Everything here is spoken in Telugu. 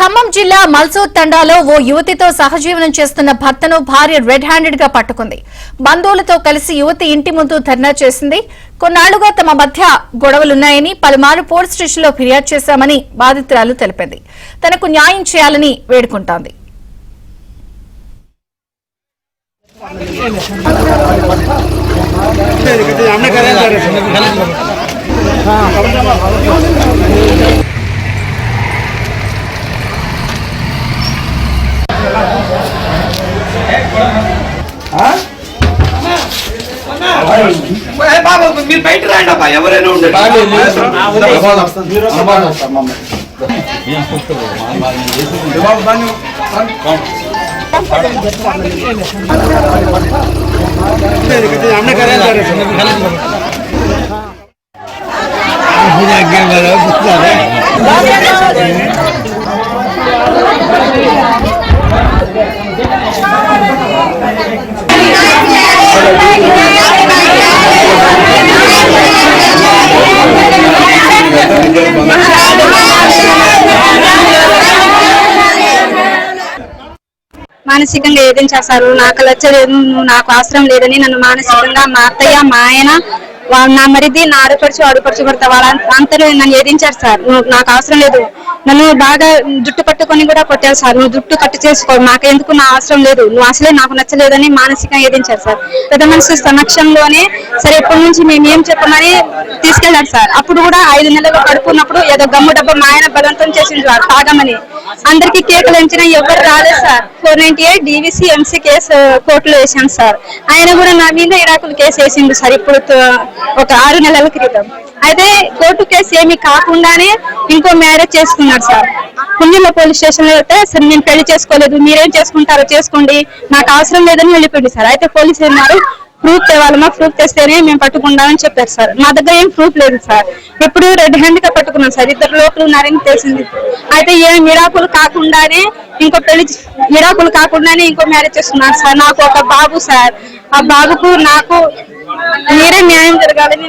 ఖమ్మం జిల్లా మల్సూర్ తండాలో ఓ యువతితో సహజీవనం చేస్తున్న భర్తను భార్య రెడ్ హ్యాండెడ్ గా పట్టుకుంది. బంధువులతో కలిసి యువతి ఇంటి ముందు ధర్నా చేసింది. కొన్నాళ్లుగా తమ మధ్య గొడవలున్నాయని పలుమార్లు పోలీస్ స్టేషన్లో ఫిర్యాదు చేశామని బాధితురాలు తెలిపింది. తనకు న్యాయం చేయాలని వేడుకుంటోంది. మీరు బయట రాండి అబ్బా, ఎవరైనా ఉండండి. మానసికంగా ఏదేం చేస్తారు, నాకు నచ్చలేదు, నువ్వు నాకు అవసరం లేదని నన్ను మానసికంగా మా అత్తయ్య మా ఆయన నా మరిది నా ఆడుపడుచు కొడతా వాళ్ళ అంతలో నన్ను ఏదించారు సార్. నువ్వు నాకు అవసరం లేదు, నన్ను బాగా జుట్టు పట్టుకొని కూడా కొట్టారు సార్. నువ్వు జుట్టు కట్టు చేసుకో, నాకెందుకు, నా అవసరం లేదు, నువ్వు అసలే నాకు నచ్చలేదని మానసికంగా ఏదించారు సార్. పెద్ద మనిషి సమక్షంలోనే సరే ఇప్పటి నుంచి మేము ఏం చెప్పమని తీసుకెళ్లారు సార్. అప్పుడు కూడా 5 నెలలు పడుకున్నప్పుడు ఏదో గమ్ము డబ్బా మా ఆయన బలవంతం చేసింది సార్ తాగమని. అందరికీ కేకులు ఎంచినా ఎవరు రాలేదు సార్. 498 DVC MC కేసు కోర్టులో వేసాను సార్. ఆయన కూడా నా మీద ఇరాకులు కేసు వేసిండు సార్ ఇప్పుడు ఒక 6 నెలల క్రితం. అయితే కోర్టు కేసు ఏమి కాకుండానే ఇంకో మ్యారేజ్ చేసుకున్నాడు సార్. పుణ్యంలో పోలీస్ స్టేషన్ లో అయితే సరే నేను పెళ్లి చేసుకోలేదు, మీరేం చేసుకుంటారో చేసుకోండి, నాకు అవసరం లేదని వెళ్ళిపోయింది సార్. అయితే పోలీసులు అన్నారు ప్రూఫ్ తేవాలమ్మా, ప్రూఫ్ తెస్తేనే మేము పట్టుకుంటామని చెప్పారు సార్. మా దగ్గర ఏం ప్రూఫ్ లేదు సార్. ఇప్పుడు రెడ్ హ్యాండ్ గా పట్టుకున్నాం సార్. 2 లోపలు ఉన్నారని తెలిసింది. అయితే ఏం విడాకులు కాకుండానే ఇంకో మ్యారేజ్ చేస్తున్నారు సార్. నాకు ఒక బాబు సార్. ఆ బాబుకు నాకు మీరే న్యాయం జరగాలని